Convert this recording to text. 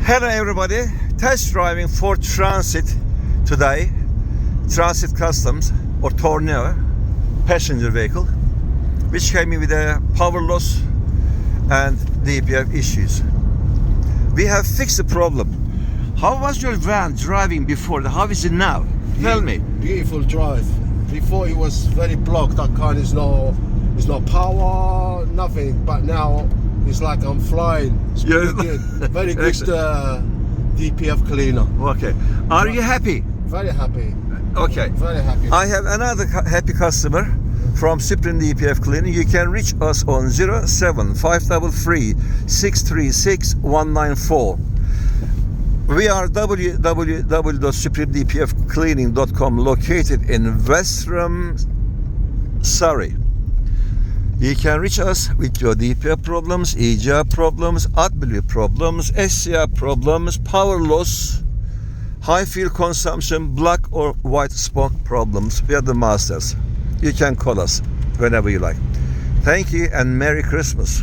Hello everybody, test driving Ford Transit today. Transit Customs or Torneo passenger vehicle, which came in with a power loss and DPF issues. We have fixed the problem. How was your van driving before? How is it now? Tell me. Beautiful drive. Before it was very blocked. That car is no power, nothing. But now it's like I'm flying. It's Yes. very good. Very good DPF cleaner. Okay. Are you happy? Very happy. Okay. Very happy. I have another happy customer from Supreme DPF Cleaning. You can reach us on 07533 636 194. We are www.supremedpfcleaning.com, located in Westerham, Surrey. You can reach us with your DPF problems, EGR problems, Adblue problems, SCR problems, power loss, high fuel consumption, black or white spot problems. We are the masters. You can call us whenever you like. Thank you and Merry Christmas.